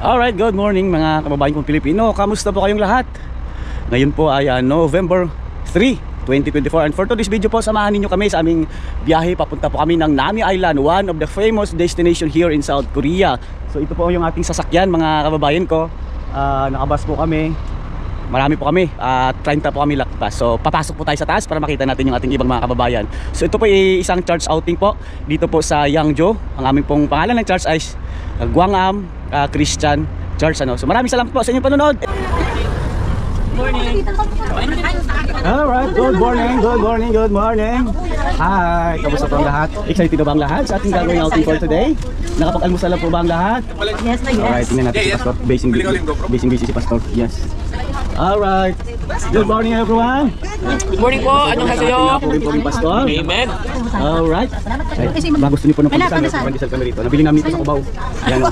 Alright, good morning mga kababayan kong Pilipino. Kamusta po kayong lahat? Ngayon po ay November 3, 2024. And for today's video po, samahan ninyo kami sa aming biyahe. Papunta po kami ng Nami Island, one of the famous destination here in South Korea. So ito po yung ating sasakyan mga kababayan ko. Nakabas po kami. Marami po kami, 30 po kami lakpas. So papasok po tayo sa taas para makita natin yung ating ibang mga kababayan. So ito po ay isang church outing po dito po sa Yangjo. Ang aming pong pangalan ng church ay Gwangam Christian Church. So maraming salamat po sa inyong panonood. Morning. Alright, good morning. Hi, kamusta po ang lahat? Excited na ba ang lahat sa ating gagawin outing for today? Nakapag-almusal na po ba ang lahat? Yes, yes. Alright, tingnan natin si Pastor. Basing busy si Pastor. Yes. Alright. Good morning everyone. Good morning po. Anong hasayo? Puring Pastor. Amen. Alright. Ba gusto niyo po ng pandesal? Pandesal kami rito. Nabili namin ito sa Cubao. Yan o.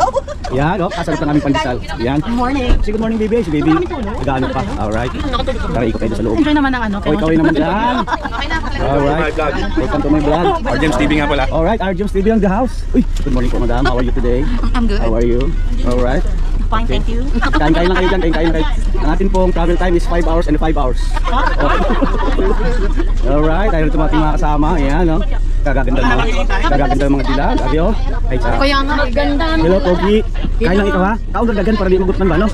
Yan o. Kasarap ng aming pandesal. Yan. Good morning. Good morning baby. Si baby. Nag-ano pa. Alright. Tara ikot tayo sa loob. Enjoy naman ang ano. O ikaw naman dyan. Alright. Welcome to my vlog. RGM's TV nga pala. Alright. RGM's TV on the house. Uy. Good morning po madam. How are you today? I'm good. How are you? Alright. Fine, thank you. Kain-kain lang kayo dyan, kain-kain lang kayo. Ang atin pong travel time is 5 hours and 5 hours. Alright, tayo ito ating mga kasama. Ayan, no? Kagaganda ng mga dilag. Adiyo. Ay, sarap. Kaya nga, ganda. Hello, Pogi. Kain lang ikaw ha? Kaong dagdagan para di magot man ba, no?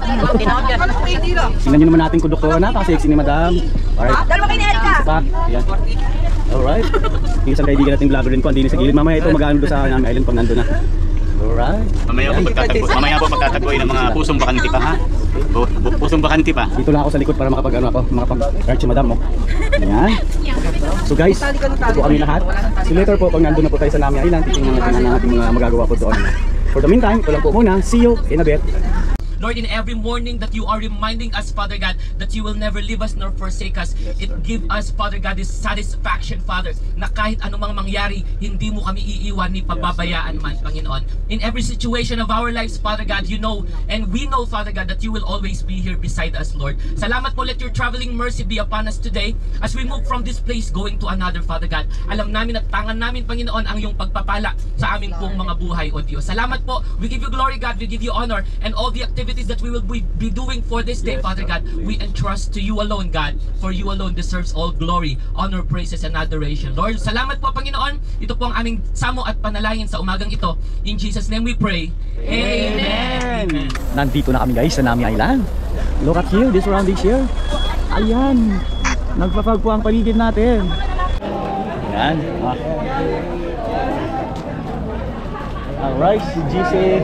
Tingnan nyo naman natin kung doktora na. Kasi ni madam. Alright. Dalawa kayo ni Erika. Sapak. Ayan. Alright. Yung isang kaibigan nating vlogger din ko. Andini sa gilid. Mamaya ito mag-ano doon sa Nami Island pag nandun na. Alright. Mamaya po magtatagpuin ng mga pusong bakanti pa ha. Pusong bakanti pa. Dito lang ako sa likod para makapag-guard si madam mo. Ayan. So guys, ito po kami lahat. So later po, pag nandun na po tayo sa Nami Island, titingnan natin ang ating mga magagawa po doon. For the meantime, ito lang po muna. See you in a bit. Lord, in every morning that you are reminding us, Father God, that you will never leave us nor forsake us. It give us, Father God, this satisfaction, Father, na kahit anumang mangyari, hindi mo kami iiwan ni pababayaan man, Panginoon. In every situation of our lives, Father God, you know, and we know, Father God, that you will always be here beside us, Lord. Salamat po, let your traveling mercy be upon us today as we move from this place going to another, Father God. Alam namin at tangan namin, Panginoon, ang iyong pagpapala sa aming pong mga buhay, O Diyos. Salamat po. We give you glory, God. We give you honor, and all the activities that we will be doing for this day, Father God, we entrust to you alone, God, for you alone deserves all glory, honor, praises, and adoration. Lord, salamat po, Panginoon. Ito po ang aming samo at panalangin sa umagang ito. In Jesus' name we pray. Amen. Nandito na kami guys sa Nami Island. Look at here, this surroundings here. Ayan. Nagpapag po ang paligid natin. Ayan. Alright, si GC.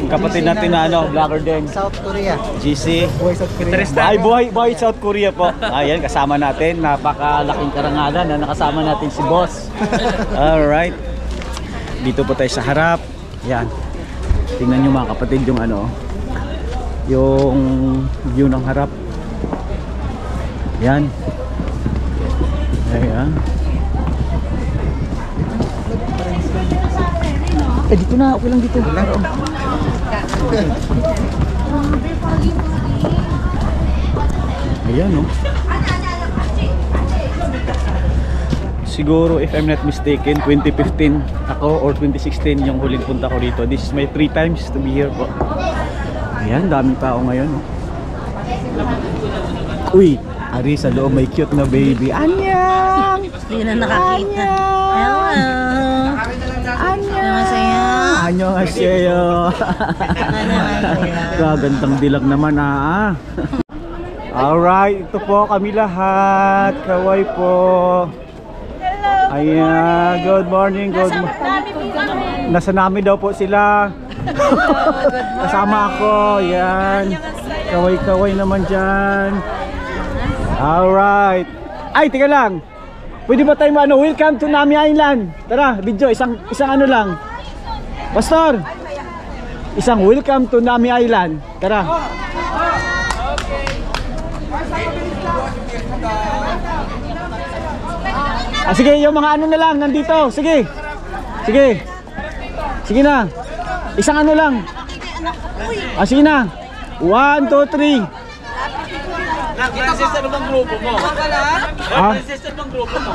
Kapatid natin na vlogger din. South Korea. GC. Boy South Korea. Ay, boy South Korea po. Ayan, kasama natin. Napakalaking karangalan na nakasama natin si Boss. Alright. Dito po tayo sa harap. Ayan. Tingnan nyo mga kapatid yung yung view ng harap. Ayan. Ayan. Dito na. Okay lang dito. Ayan, no? Siguro, if I'm not mistaken, 2015 ako or 2016 yung huling punta ko dito. This is my 3 times to be here po. Ayan, daming tao ngayon, no? Uy, ari sa loob may cute na baby. Anyang! Hindi na nakakita. Hello! Annyeonghaseyo. Annyeonghaseyo. Gagandang dilag naman Alright, ito po kami lahat. Kaway po. Ayan, good morning, good morning. Nasa namin daw po sila. Kasama ako, yan. Kaway-kaway naman dyan. Alright. Ay, tika lang. Pwede ba tayo welcome to Nami Island. Tara, video, isang ano lang. Pastor, isang welcome to Nami Island. Tara. Sige, yung mga ano na lang nandito. Sige. Sige. Sige na. Isang ano lang. Sige na. 1, 2, 3. Princess, ano bang grupo mo? Princess, ano bang grupo mo?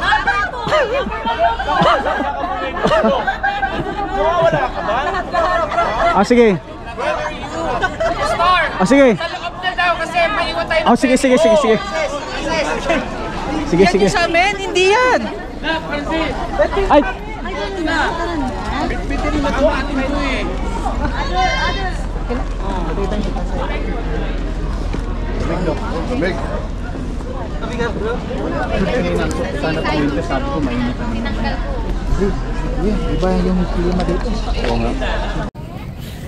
Wala ka ba? Sige. Sige. Sa loob na daw kasi maiwan tayo. Sige. Sige. Sa amin, hindi yan. Ay. Bitin mo ito atin ito eh.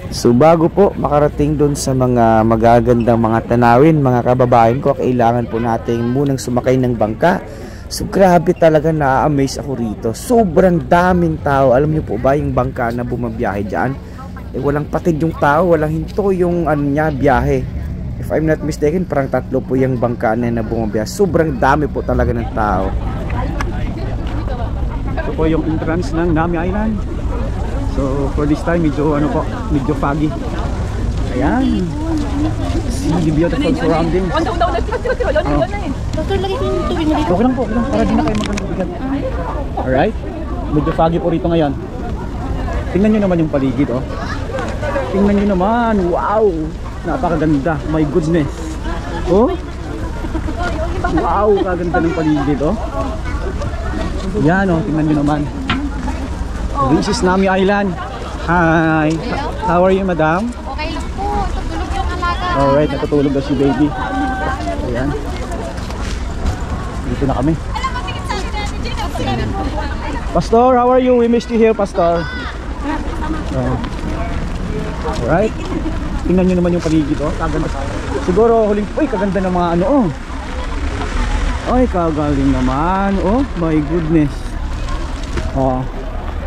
So bago po makarating dun sa mga magagandang mga tanawin, mga kababayan ko, kailangan po natin munang sumakay ng bangka. So grabe talaga, na-amaze ako rito. Sobrang daming tao. Alam niyo po ba yung bangka na bumabiyahe dyan? Walang patid yung tao, walang hinto yung biyahe. If I'm not mistaken, parang 3 po yung bangka na bumabiyahe. Sobrang dami po talaga ng tao. Ito po yung entrance ng Nami Island. So for this time medyo foggy. Ayan. See the beautiful surroundings. Doktor, lagi ko yung tubig mo dito. Okay lang po, para di na kayo magbigat. Alright. Medyo foggy po rito ngayon. Tingnan nyo naman yung paligid, oh. Tingnan nyo naman. Wow! Napakaganda. My goodness. Oh. Wow, kaganda ng paligid, oh. Yan, oh. Tingnan nyo naman. This is Nami Island. Hi. How are you, madam? Okay lang po. Tutulog yung alaga. Alright, natutulog daw si baby. Ayan. Dito na kami. Pastor, how are you? We missed you here, Pastor. Alright. Tingnan nyo naman yung paligid, oh. Kaganda. Siguro huling, kaganda ng mga ano, oh. Ay, kagaling naman. Oh, my goodness. Oh.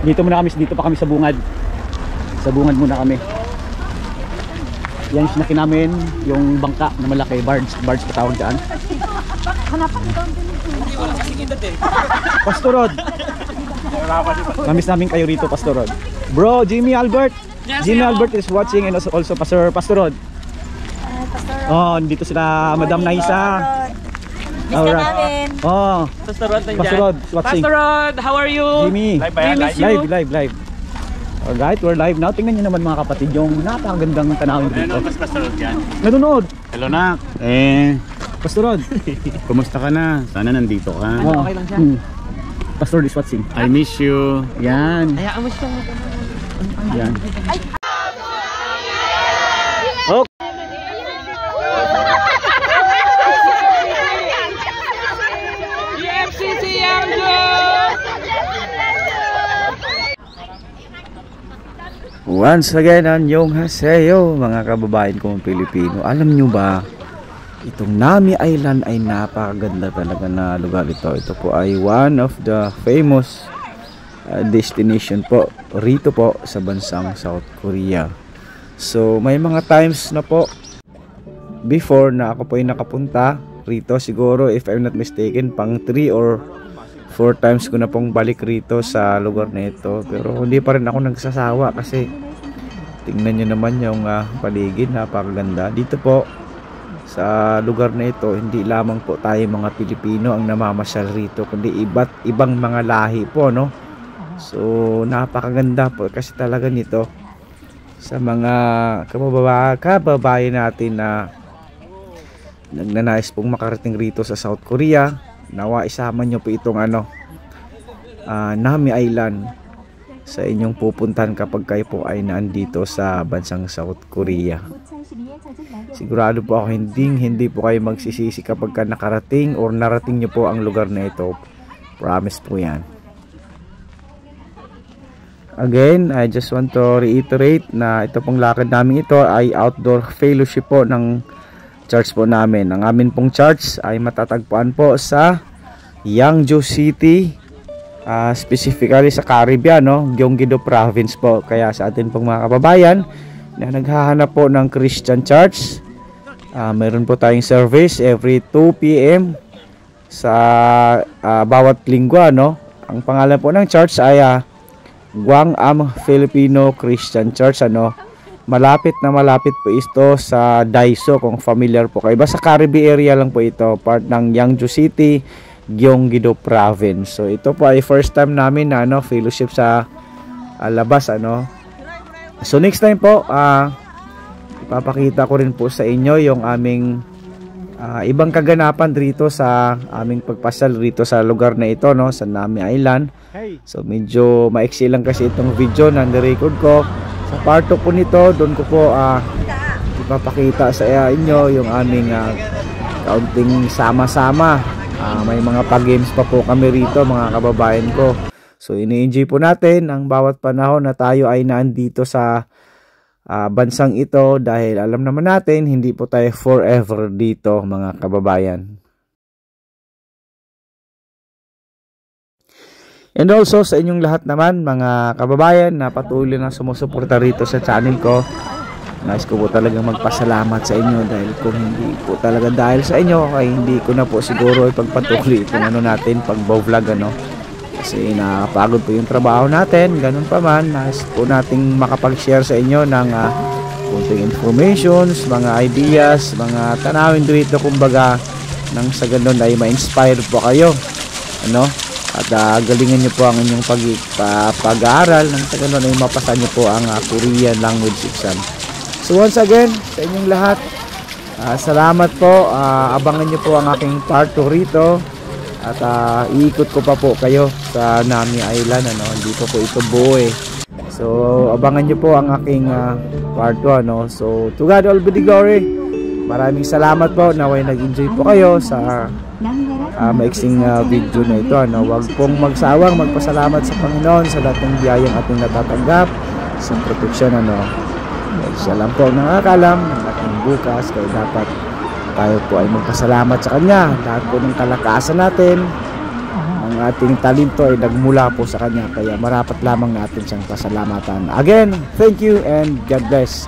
Dito pa kami sa bungad. Sa bungad muna kami. Yan sinaki namin yung bangka na malaki, barge pa tawag dyan. Pastor Rod. Kamis namin kayo rito, Pastor Rod. Bro, Jimmy Albert. Jimmy Albert is watching, and also Pastor Rod. Oh, dito sila Madam Naisa. Alright. Oh, Pastor Rod, Pastor Rod watching. Pastor Rod, how are you? Jimmy. Live. Alright, we're live now. Tingnan nyo naman mga kapatid yung napakagandang tanawin dito. Mas Pastor Rod yan. Nanonood. Hello, nak. Pastor Rod. Kumusta ka na? Sana nandito ka. Okay lang siya. Pastor is watching. I miss you. Yan. Hayaan mo siya. Yan. Once again, annyeonghaseyo mga kababayan kong Pilipino. Alam nyo ba, itong Nami Island ay napakaganda talaga na lugar ito. Ito po ay one of the famous destination po rito po sa bansang South Korea. So may mga times na po before na ako po ay nakapunta rito. Siguro if I'm not mistaken, pang 3 or 4 times ko na pong balik rito sa lugar na ito. Pero hindi pa rin ako nagsasawa kasi tingnan nyo naman yung paligid, napakaganda. Dito po sa lugar na ito, hindi lamang po tayo mga Pilipino ang namamasyal rito, kundi ibang mga lahi po, no? So napakaganda po kasi talaga nito sa mga kababayan natin na nagnanais pong makarating rito sa South Korea. Nawa isama nyo po itong Nami Island sa inyong pupuntahan kapag kayo po ay naandito sa bansang South Korea. Sigurado po ako hindi po kayo magsisisi kapag ka nakarating or narating nyo po ang lugar na ito. Promise po yan. Again, I just want to reiterate na ito pong lakad namin ito ay outdoor fellowship po ng church po namin. Ang amin pong church ay matatagpuan po sa Yangju City, specifically sa Caribbean, Gyeonggi-do Province po. Kaya sa atin pong mga kababayan na naghahanap po ng Christian church, meron po tayong service every 2 p.m. sa bawat linggo, Ang pangalan po ng church ay Gwangam Filipino Christian Church, Malapit po ito sa Daiso, kung familiar po kayo. Basta Caribbean area lang po ito, part ng Yangju City, Gyeonggi-do Province. So ito po ay first time namin na fellowship sa labas, So next time po, ipapakita ko rin po sa inyo yung aming ibang kaganapan dito sa aming pagpasal dito sa lugar na ito, sa Nami Island. So medyo maiksi lang kasi itong video na nirecord ko. Sa part 2 po nito, doon ko po ipapakita sa inyo yung aming kaunting sama-sama. May mga pag-games pa po kami rito, mga kababayan ko. So ini-enjoy po natin ang bawat panahon na tayo ay naandito sa bansang ito, dahil alam naman natin hindi po tayo forever dito, mga kababayan. And also sa inyong lahat naman, mga kababayan na patuloy na sumusuporta rito sa channel ko, nais ko po talagang magpasalamat sa inyo, dahil kung hindi po talaga dahil sa inyo ay hindi ko na po siguro ipagpatuloy itong natin pag-vlog, kasi nakapagod po yung trabaho natin. Ganun pa man, nais po nating makapag-share sa inyo ng kunting informations, mga ideas, mga tanawin dito, kumbaga nang sa ganun ay ma-inspire po kayo, at galingan nyo po ang inyong pag-aaral, nang sa ganun ay mapasa nyo po ang Korean language exam. So once again, sa inyong lahat, salamat po. Abangan nyo po ang aking part 2 rito, at iikot ko pa po kayo sa Nami Island, hindi po ito buo So abangan nyo po ang aking part 2, So to God all be the glory. Maraming salamat po, naway nag-enjoy po kayo sa maiksing video na ito, Huwag pong magsawang magpasalamat sa Panginoon sa lahat ng biyayang ating natatanggap, sa proteksyon, siya lang po nakakalam ng ating bukas, kaya dapat tayo po ay magpasalamat sa Kanya. Lahat po ng kalakasan natin, ang ating talento ay nagmula po sa Kanya, kaya marapat lamang natin siyang pasalamatan. Again, thank you and God bless.